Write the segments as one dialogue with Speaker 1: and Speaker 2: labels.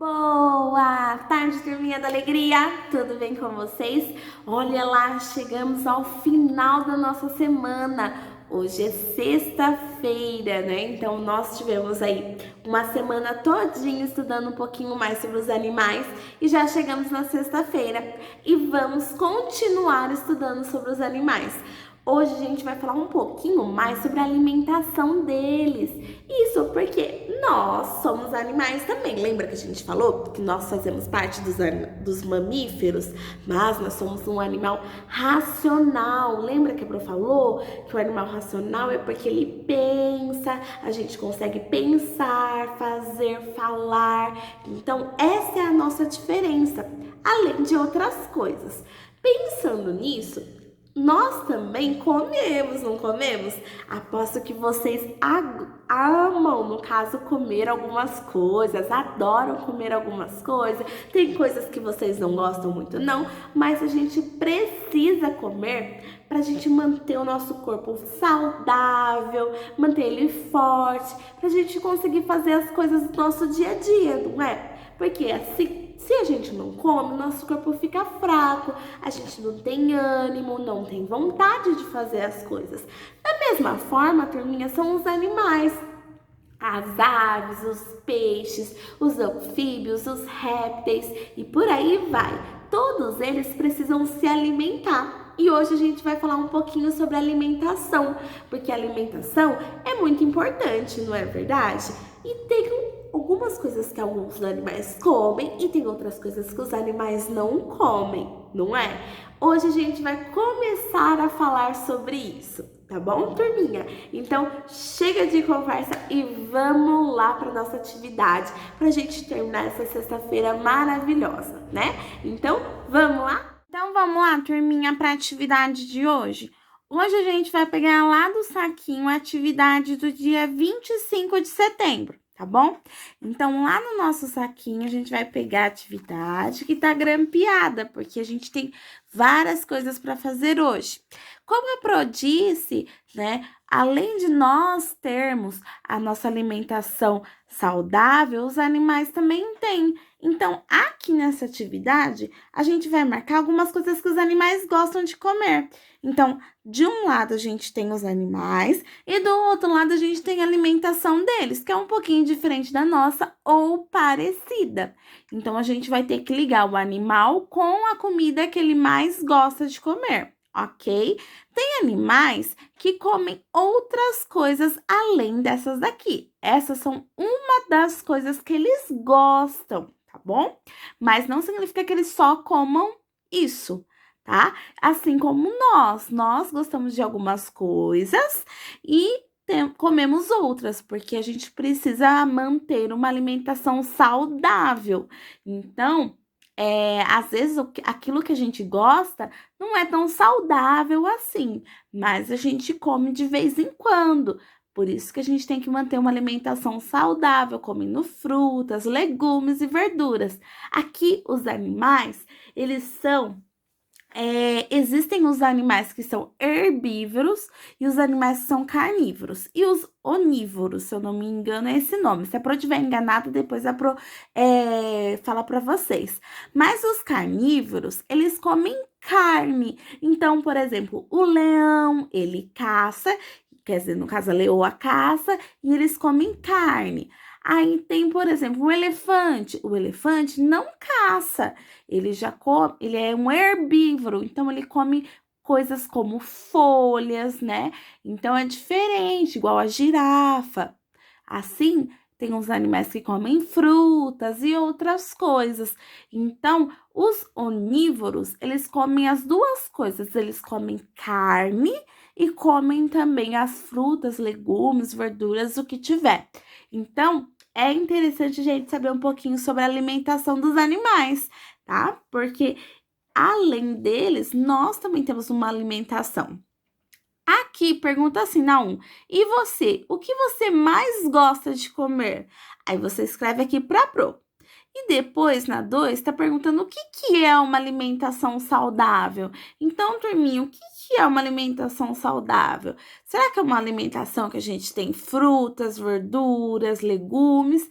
Speaker 1: Boa tarde, turminha da alegria! Tudo bem com vocês? Olha lá, chegamos ao final da nossa semana. Hoje é sexta-feira, né? Então nós tivemos aí uma semana todinha estudando um pouquinho mais sobre os animais e já chegamos na sexta-feira e vamos continuar estudando sobre os animais. Hoje a gente vai falar um pouquinho mais sobre a alimentação deles. Isso porque nós somos animais também. Lembra que a gente falou que nós fazemos parte dos mamíferos, mas nós somos um animal racional. Lembra que a Pro falou que o animal racional é porque ele pensa, a gente consegue pensar, fazer, falar. Então, essa é a nossa diferença, além de outras coisas. Pensando nisso, nós também comemos, não comemos? Aposto que vocês amam, no caso, comer algumas coisas, adoram comer algumas coisas. Tem coisas que vocês não gostam muito, não, mas a gente precisa comer para a gente manter o nosso corpo saudável, manter ele forte, para a gente conseguir fazer as coisas do nosso dia a dia, não é? Porque assim, se a gente não come, nosso corpo fica fraco, a gente não tem ânimo, não tem vontade de fazer as coisas. Da mesma forma, turminha, são os animais. As aves, os peixes, os anfíbios, os répteis e por aí vai. Todos eles precisam se alimentar. E hoje a gente vai falar um pouquinho sobre alimentação, porque a alimentação é muito importante, não é verdade? E tem algumas coisas que alguns animais comem e tem outras coisas que os animais não comem, não é? Hoje a gente vai começar a falar sobre isso, tá bom, turminha? Então, chega de conversa e vamos lá para nossa atividade, para a gente terminar essa sexta-feira maravilhosa, né? Então, vamos lá? Então, vamos lá, turminha, para a atividade de hoje. Hoje a gente vai pegar lá do saquinho a atividade do dia 25 de setembro. Tá bom? Então, lá no nosso saquinho, a gente vai pegar a atividade que tá grampeada, porque a gente tem várias coisas para fazer hoje. Como a Pro disse, né, além de nós termos a nossa alimentação saudável, os animais também têm. Então, aqui nessa atividade, a gente vai marcar algumas coisas que os animais gostam de comer. Então, de um lado a gente tem os animais e do outro lado a gente tem a alimentação deles, que é um pouquinho diferente da nossa ou parecida. Então, a gente vai ter que ligar o animal com a comida que ele mais gosta de comer, ok? Tem animais que comem outras coisas além dessas daqui. Essas são uma das coisas que eles gostam, tá bom? Mas não significa que eles só comam isso, tá? Assim como nós gostamos de algumas coisas e comemos outras, porque a gente precisa manter uma alimentação saudável. Então, às vezes aquilo que a gente gosta não é tão saudável assim, mas a gente come de vez em quando. Por isso que a gente tem que manter uma alimentação saudável, comendo frutas, legumes e verduras. Aqui, os animais, eles são existem os animais que são herbívoros e os animais que são carnívoros. E os onívoros, se eu não me engano, é esse nome. Se a Pro estiver enganada, depois a Pro fala para vocês. Mas os carnívoros, eles comem carne. Então, por exemplo, o leão, ele caça, quer dizer, no caso, a leoa caça, e eles comem carne. Aí tem, por exemplo, o elefante. O elefante não caça, ele já come, ele é um herbívoro, então ele come coisas como folhas, né? Então é diferente, igual a girafa. Assim, tem uns animais que comem frutas e outras coisas. Então, os onívoros, eles comem as duas coisas, eles comem carne e comem também as frutas, legumes, verduras, o que tiver. Então, é interessante a gente saber um pouquinho sobre a alimentação dos animais, tá? Porque além deles, nós também temos uma alimentação. Aqui pergunta assim na 1, e você, o que você mais gosta de comer? Aí você escreve aqui para Pro. E depois, na 2, está perguntando o que é uma alimentação saudável. Então, turminha, o que é uma alimentação saudável? Será que é uma alimentação que a gente tem frutas, verduras, legumes?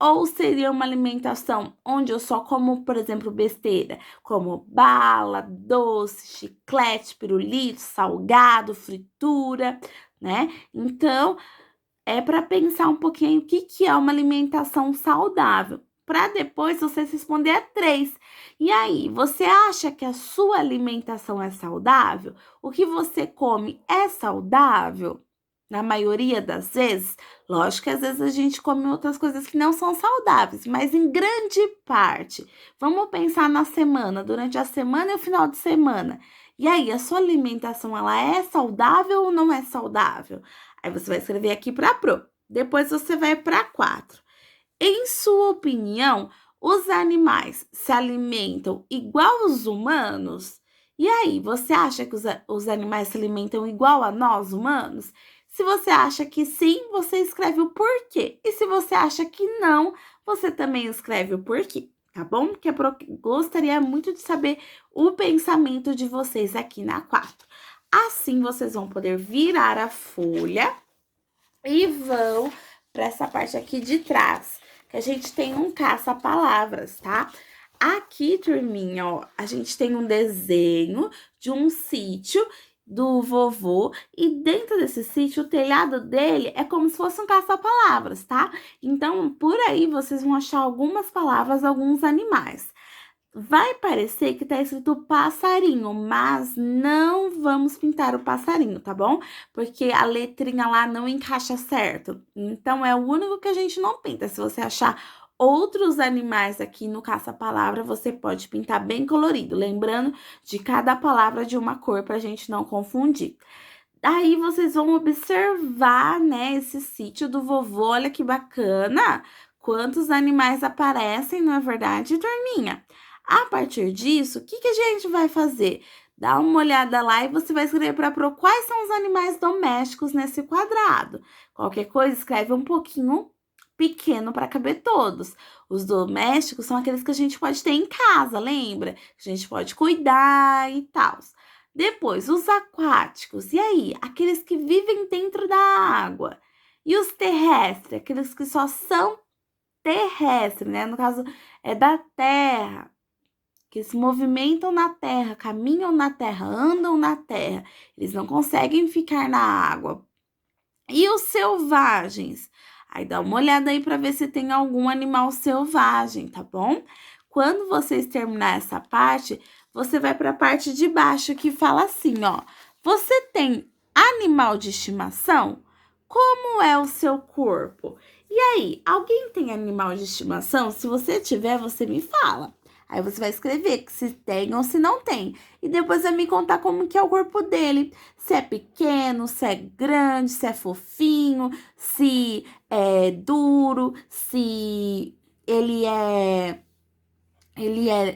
Speaker 1: Ou seria uma alimentação onde eu só como, por exemplo, besteira, como bala, doce, chiclete, pirulito, salgado, fritura, né? Então, é para pensar um pouquinho o que que é uma alimentação saudável, para depois você responder a três. E aí, você acha que a sua alimentação é saudável? O que você come é saudável? Na maioria das vezes, lógico que às vezes a gente come outras coisas que não são saudáveis, mas em grande parte. Vamos pensar na semana, durante a semana e o final de semana. E aí, a sua alimentação, ela é saudável ou não é saudável? Aí você vai escrever aqui para pro. Depois você vai para 4. Em sua opinião, os animais se alimentam igual aos humanos? E aí, você acha que os animais se alimentam igual a nós humanos? Se você acha que sim, você escreve o porquê. E se você acha que não, você também escreve o porquê, tá bom? Porque gostaria muito de saber o pensamento de vocês aqui na 4. Assim, vocês vão poder virar a folha e vão para essa parte aqui de trás, que a gente tem um caça-palavras, tá? Aqui, turminha, ó, a gente tem um desenho de um sítio do vovô e dentro desse sítio, o telhado dele é como se fosse um caça-palavras, tá? Então, por aí vocês vão achar algumas palavras, alguns animais. Vai parecer que tá escrito passarinho, mas não vamos pintar o passarinho, tá bom? Porque a letrinha lá não encaixa certo. Então, é o único que a gente não pinta. Se você achar outros animais aqui no caça-palavra, você pode pintar bem colorido. Lembrando de cada palavra de uma cor pra gente não confundir. Daí, vocês vão observar, né, esse sítio do vovô. Olha que bacana! Quantos animais aparecem, não é verdade, turminha? A partir disso, o que que a gente vai fazer? Dá uma olhada lá e você vai escrever para pro quais são os animais domésticos nesse quadrado. Qualquer coisa, escreve um pouquinho pequeno para caber todos. Os domésticos são aqueles que a gente pode ter em casa, lembra? Que a gente pode cuidar e tal. Depois, os aquáticos. E aí? Aqueles que vivem dentro da água. E os terrestres? Aqueles que só são terrestres, né? No caso, é da terra, que se movimentam na terra, caminham na terra, andam na terra. Eles não conseguem ficar na água. E os selvagens? Aí dá uma olhada aí para ver se tem algum animal selvagem, tá bom? Quando vocês terminar essa parte, você vai para a parte de baixo que fala assim, ó. Você tem animal de estimação? Como é o seu corpo? E aí, alguém tem animal de estimação? Se você tiver, você me fala. Aí você vai escrever que se tem ou se não tem. E depois vai me contar como que é o corpo dele. Se é pequeno, se é grande, se é fofinho, se é duro, se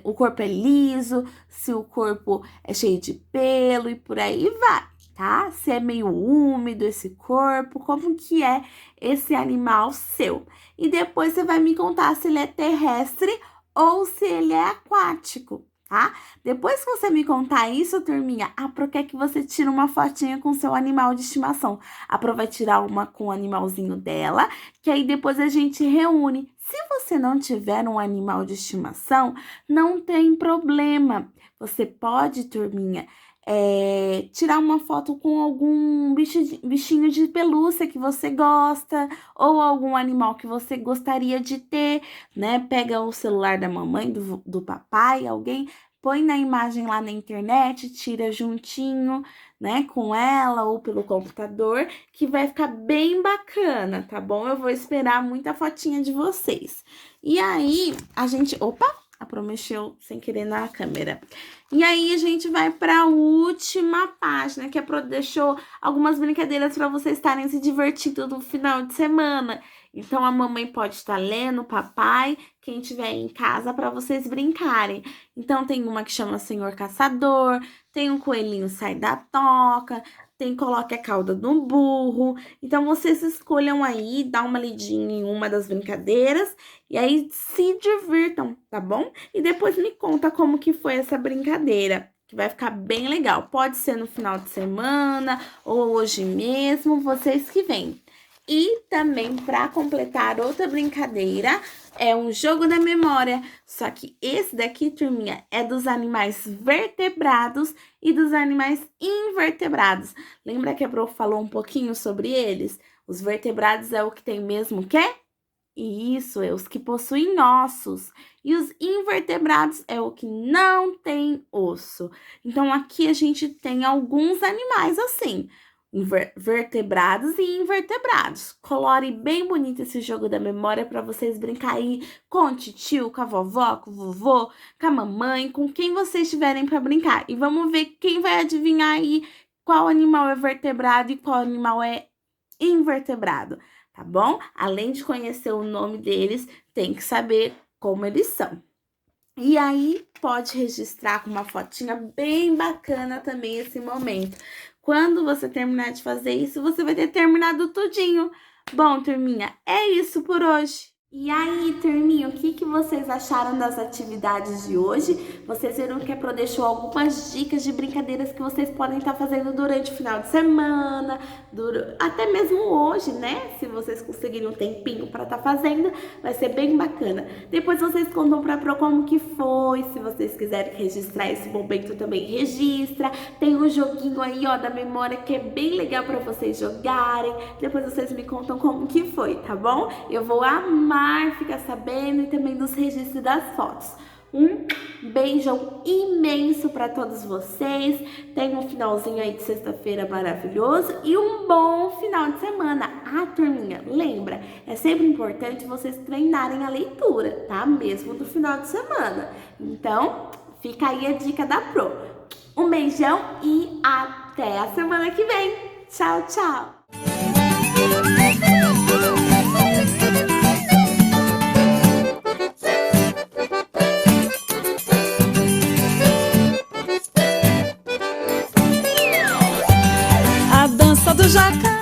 Speaker 1: o corpo é liso, se o corpo é cheio de pelo e por aí vai, tá? Se é meio úmido esse corpo, como que é esse animal seu. E depois você vai me contar se ele é terrestre ou se ele é aquático, tá? Depois que você me contar isso, turminha, a Pro quer que você tire uma fotinha com seu animal de estimação. A Pro vai tirar uma com o animalzinho dela, que aí depois a gente reúne. Se você não tiver um animal de estimação, não tem problema. Você pode, turminha, tirar uma foto com algum bichinho de pelúcia que você gosta ou algum animal que você gostaria de ter, né? Pega o celular da mamãe, do papai, alguém, põe na imagem lá na internet, tira juntinho, né, com ela ou pelo computador, que vai ficar bem bacana, tá bom? Eu vou esperar muita fotinha de vocês. E aí, a gente... Opa! A Pro mexeu sem querer na câmera. E aí, a gente vai para a última página, que a Pro deixou algumas brincadeiras para vocês estarem se divertindo no final de semana. Então, a mamãe pode estar lendo, o papai, quem estiver em casa, para vocês brincarem. Então, tem uma que chama Senhor Caçador, tem um coelhinho sai da toca, tem coloque a cauda no burro. Então, vocês escolham aí, dá uma lidinha em uma das brincadeiras e aí se divirtam, tá bom? E depois me conta como que foi essa brincadeira, que vai ficar bem legal. Pode ser no final de semana ou hoje mesmo, vocês que vêm. E também, para completar outra brincadeira, é um jogo da memória. Só que esse daqui, turminha, é dos animais vertebrados e dos animais invertebrados. Lembra que a prof falou um pouquinho sobre eles? Os vertebrados é o que tem mesmo que é? Isso, é os que possuem ossos. E os invertebrados é o que não tem osso. Então, aqui a gente tem alguns animais assim, vertebrados e invertebrados. Colore bem bonito esse jogo da memória para vocês brincarem com o titio, com a vovó, com o vovô, com a mamãe, com quem vocês tiverem para brincar. E vamos ver quem vai adivinhar aí qual animal é vertebrado e qual animal é invertebrado, tá bom? Além de conhecer o nome deles, tem que saber como eles são. E aí, pode registrar com uma fotinha bem bacana também esse momento. Quando você terminar de fazer isso, você vai ter terminado tudinho. Bom, turminha, é isso por hoje. E aí, turminha, o que vocês acharam das atividades de hoje? Vocês viram que a Pro deixou algumas dicas de brincadeiras que vocês podem estar fazendo durante o final de semana, até mesmo hoje, né? Se vocês conseguirem um tempinho para estar fazendo, vai ser bem bacana. Depois vocês contam para a Pro como que foi, se vocês quiserem registrar esse momento também registra. Tem um joguinho aí, ó, da memória que é bem legal para vocês jogarem. Depois vocês me contam como que foi, tá bom? Eu vou amar ficar sabendo e também dos registros das fotos. Um beijão imenso para todos vocês. Tenham um finalzinho aí de sexta-feira maravilhoso e um bom final de semana. Ah, turminha, lembra, é sempre importante vocês treinarem a leitura, tá? Mesmo no final de semana. Então, fica aí a dica da Pro. Um beijão e até a semana que vem. Tchau, tchau!
Speaker 2: Do jacaré.